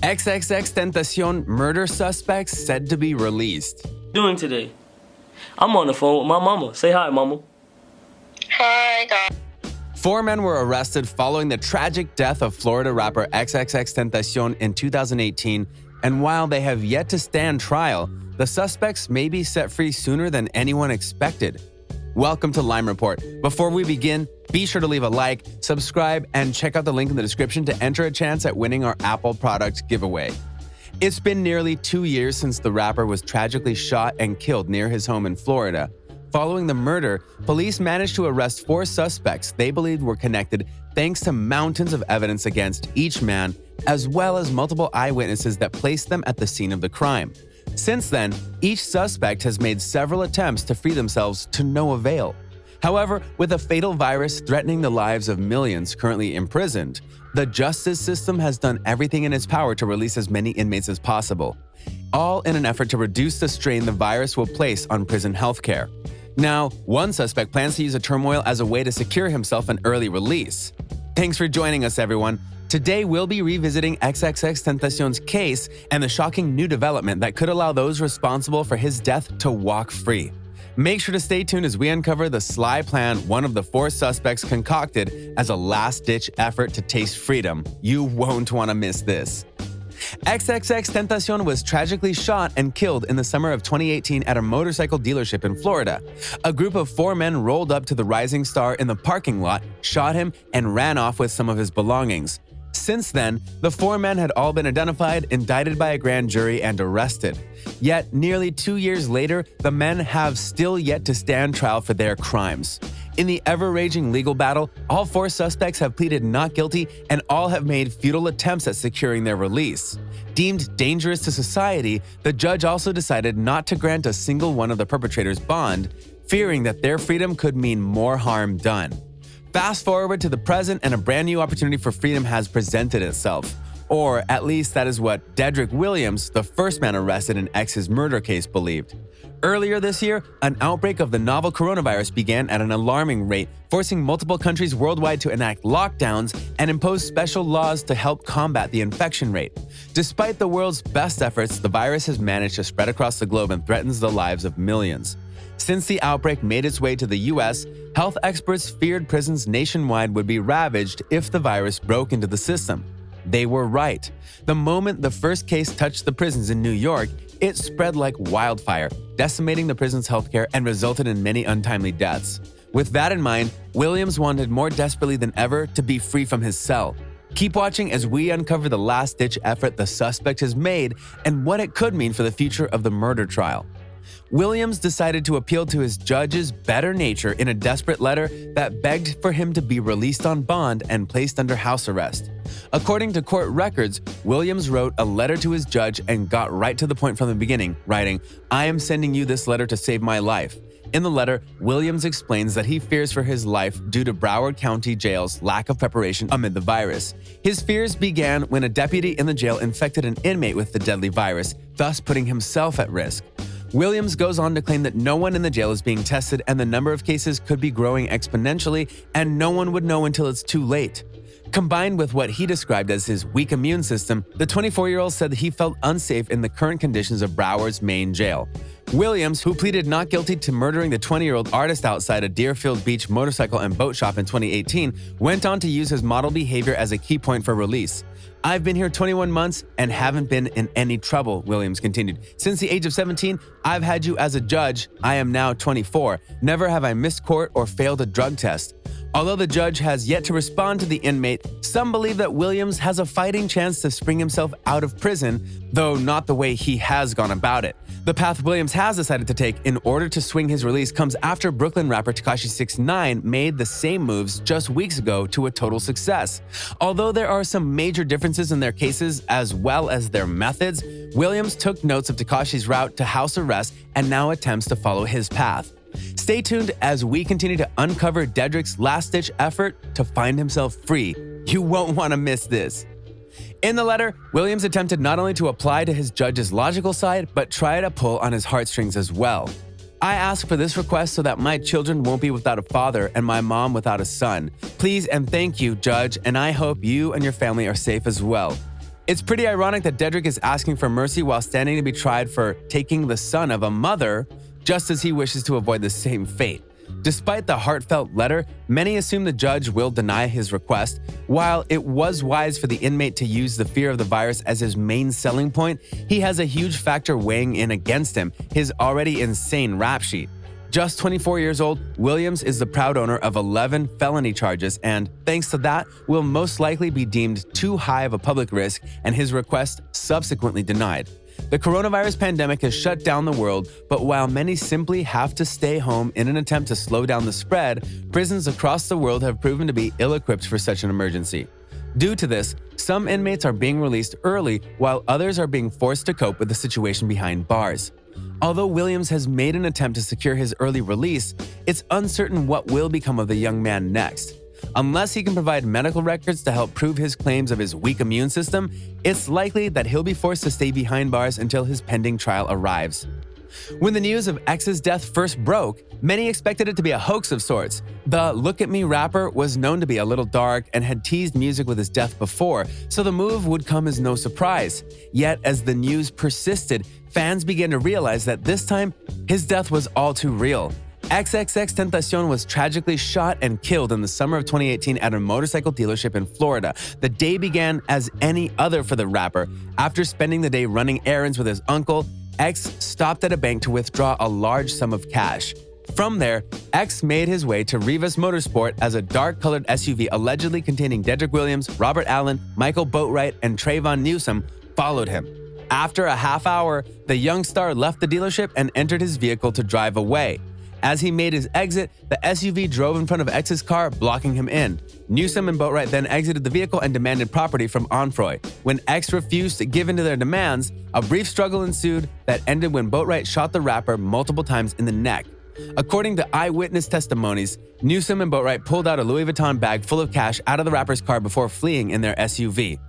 Xxxtentacion murder suspects said to be released. Doing today? I'm on the phone with my mama. Say hi, mama. Hi, guys. 4 men were arrested following the tragic death of Florida rapper Xxxtentacion in 2018, and while they have yet to stand trial, the suspects may be set free sooner than anyone expected. Welcome to Lime Report. Before we begin, be sure to leave a like, subscribe, and check out the link in the description to enter a chance at winning our Apple product giveaway. It's been nearly 2 years since the rapper was tragically shot and killed near his home in Florida. Following the murder, police managed to arrest 4 suspects they believed were connected thanks to mountains of evidence against each man, as well as multiple eyewitnesses that placed them at the scene of the crime. Since then, each suspect has made several attempts to free themselves to no avail. However, with a fatal virus threatening the lives of millions currently imprisoned, the justice system has done everything in its power to release as many inmates as possible, all in an effort to reduce the strain the virus will place on prison healthcare. Now, one suspect plans to use the turmoil as a way to secure himself an early release. Thanks for joining us, everyone. Today, we'll be revisiting Xxxtentacion's case and the shocking new development that could allow those responsible for his death to walk free. Make sure to stay tuned as we uncover the sly plan one of the 4 suspects concocted as a last-ditch effort to taste freedom. You won't want to miss this. Xxxtentacion was tragically shot and killed in the summer of 2018 at a motorcycle dealership in Florida. A group of 4 men rolled up to the rising star in the parking lot, shot him, and ran off with some of his belongings. Since then, the 4 men had all been identified, indicted by a grand jury, and arrested. Yet, nearly 2 years later, the men have still yet to stand trial for their crimes. In the ever-raging legal battle, all 4 suspects have pleaded not guilty and all have made futile attempts at securing their release. Deemed dangerous to society, the judge also decided not to grant a single one of the perpetrators bond, fearing that their freedom could mean more harm done. Fast forward to the present and a brand new opportunity for freedom has presented itself. Or at least that is what Dedrick Williams, the first man arrested in X's murder case, believed. Earlier this year, an outbreak of the novel coronavirus began at an alarming rate, forcing multiple countries worldwide to enact lockdowns and impose special laws to help combat the infection rate. Despite the world's best efforts, the virus has managed to spread across the globe and threatens the lives of millions. Since the outbreak made its way to the US, health experts feared prisons nationwide would be ravaged if the virus broke into the system. They were right. The moment the first case touched the prisons in New York, it spread like wildfire, decimating the prison's healthcare and resulted in many untimely deaths. With that in mind, Williams wanted more desperately than ever to be free from his cell. Keep watching as we uncover the last-ditch effort the suspect has made and what it could mean for the future of the murder trial. Williams decided to appeal to his judge's better nature in a desperate letter that begged for him to be released on bond and placed under house arrest. According to court records, Williams wrote a letter to his judge and got right to the point from the beginning, writing, "I am sending you this letter to save my life." In the letter, Williams explains that he fears for his life due to Broward County Jail's lack of preparation amid the virus. His fears began when a deputy in the jail infected an inmate with the deadly virus, thus putting himself at risk. Williams goes on to claim that no one in the jail is being tested and the number of cases could be growing exponentially and no one would know until it's too late. Combined with what he described as his weak immune system, the 24-year-old said that he felt unsafe in the current conditions of Broward's main jail. Williams, who pleaded not guilty to murdering the 20-year-old artist outside a Deerfield Beach motorcycle and boat shop in 2018, went on to use his model behavior as a key point for release. "I've been here 21 months and haven't been in any trouble," Williams continued. "Since the age of 17, I've had you as a judge. I am now 24. Never have I missed court or failed a drug test." Although the judge has yet to respond to the inmate, some believe that Williams has a fighting chance to spring himself out of prison, though not the way he has gone about it. The path Williams has decided to take in order to swing his release comes after Brooklyn rapper Tekashi 6ix9ine made the same moves just weeks ago to a total success. Although there are some major differences in their cases as well as their methods, Williams took notes of Tekashi's route to house arrest and now attempts to follow his path. Stay tuned as we continue to uncover Dedrick's last-ditch effort to find himself free. You won't want to miss this. In the letter, Williams attempted not only to apply to his judge's logical side, but try to pull on his heartstrings as well. "I ask for this request so that my children won't be without a father and my mom without a son. Please and thank you, Judge, and I hope you and your family are safe as well. It's pretty ironic that Dedrick is asking for mercy while standing to be tried for taking the son of a mother, just as he wishes to avoid the same fate. Despite the heartfelt letter, many assume the judge will deny his request. While it was wise for the inmate to use the fear of the virus as his main selling point, he has a huge factor weighing in against him, his already insane rap sheet. Just 24 years old, Williams is the proud owner of 11 felony charges and, thanks to that, will most likely be deemed too high of a public risk and his request subsequently denied. The coronavirus pandemic has shut down the world, but while many simply have to stay home in an attempt to slow down the spread, prisons across the world have proven to be ill-equipped for such an emergency. Due to this, some inmates are being released early while others are being forced to cope with the situation behind bars. Although Williams has made an attempt to secure his early release, it's uncertain what will become of the young man next. Unless he can provide medical records to help prove his claims of his weak immune system, it's likely that he'll be forced to stay behind bars until his pending trial arrives. When the news of X's death first broke, many expected it to be a hoax of sorts. The Look At Me rapper was known to be a little dark and had teased music with his death before, so the move would come as no surprise. Yet, as the news persisted, fans began to realize that this time, his death was all too real. Xxxtentacion was tragically shot and killed in the summer of 2018 at a motorcycle dealership in Florida. The day began as any other for the rapper. After spending the day running errands with his uncle, X stopped at a bank to withdraw a large sum of cash. From there, X made his way to Rivas Motorsport as a dark-colored SUV allegedly containing Dedrick Williams, Robert Allen, Michael Boatwright, and Trayvon Newsom followed him. After a half hour, the young star left the dealership and entered his vehicle to drive away. As he made his exit, the SUV drove in front of X's car, blocking him in. Newsom and Boatwright then exited the vehicle and demanded property from Onfroy. When X refused to give in to their demands, a brief struggle ensued that ended when Boatwright shot the rapper multiple times in the neck. According to eyewitness testimonies, Newsom and Boatwright pulled out a Louis Vuitton bag full of cash out of the rapper's car before fleeing in their SUV.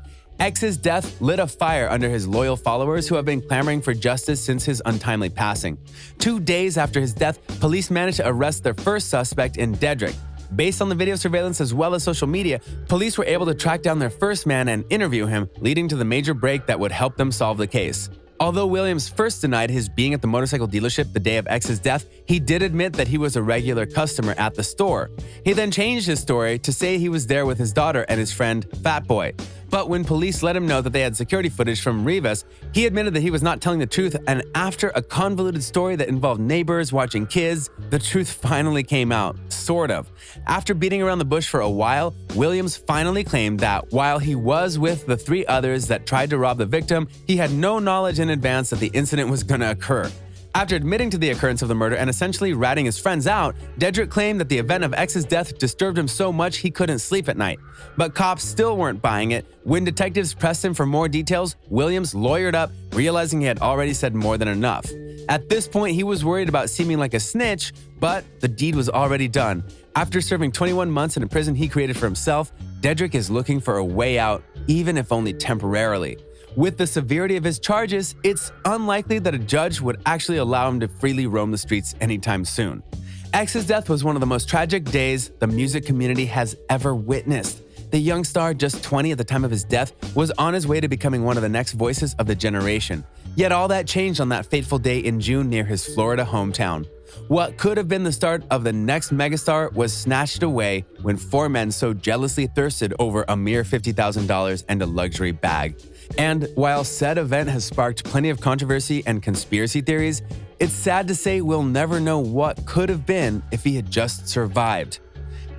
X's death lit a fire under his loyal followers who have been clamoring for justice since his untimely passing. 2 days after his death, police managed to arrest their first suspect in Dedrick. Based on the video surveillance as well as social media, police were able to track down their first man and interview him, leading to the major break that would help them solve the case. Although Williams first denied his being at the motorcycle dealership the day of X's death, he did admit that he was a regular customer at the store. He then changed his story to say he was there with his daughter and his friend, Fat Boy. But when police let him know that they had security footage from Rivas, he admitted that he was not telling the truth, and after a convoluted story that involved neighbors watching kids, the truth finally came out, sort of. After beating around the bush for a while, Williams finally claimed that while he was with the 3 others that tried to rob the victim, he had no knowledge in advance that the incident was going to occur. After admitting to the occurrence of the murder and essentially ratting his friends out, Dedrick claimed that the event of X's death disturbed him so much he couldn't sleep at night. But cops still weren't buying it. When detectives pressed him for more details, Williams lawyered up, realizing he had already said more than enough. At this point, he was worried about seeming like a snitch, but the deed was already done. After serving 21 months in a prison he created for himself, Dedrick is looking for a way out, even if only temporarily. With the severity of his charges, it's unlikely that a judge would actually allow him to freely roam the streets anytime soon. X's death was one of the most tragic days the music community has ever witnessed. The young star, just 20 at the time of his death, was on his way to becoming one of the next voices of the generation. Yet all that changed on that fateful day in June near his Florida hometown. What could have been the start of the next megastar was snatched away when 4 men so jealously thirsted over a mere $50,000 and a luxury bag. And while said event has sparked plenty of controversy and conspiracy theories, it's sad to say we'll never know what could have been if he had just survived.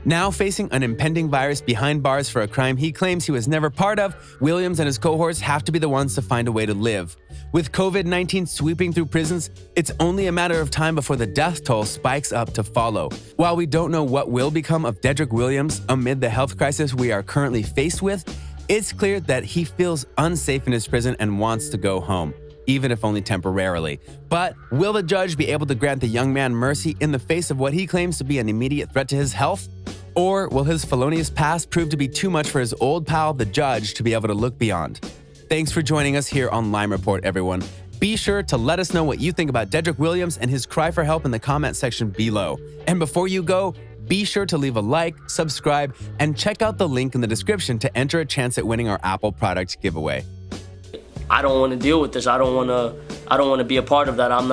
Now facing an impending virus behind bars for a crime he claims he was never part of, Williams and his cohorts have to be the ones to find a way to live. With COVID-19 sweeping through prisons, it's only a matter of time before the death toll spikes up to follow. While we don't know what will become of Dedrick Williams amid the health crisis we are currently faced with, it's clear that he feels unsafe in his prison and wants to go home, even if only temporarily. But will the judge be able to grant the young man mercy in the face of what he claims to be an immediate threat to his health? Or will his felonious past prove to be too much for his old pal, the judge, to be able to look beyond? Thanks for joining us here on Lime Report, everyone. Be sure to let us know what you think about Dedrick Williams and his cry for help in the comment section below. And before you go, be sure to leave a like, subscribe, and check out the link in the description to enter a chance at winning our Apple product giveaway. I don't want to deal with this. I don't want to be a part of that. I'm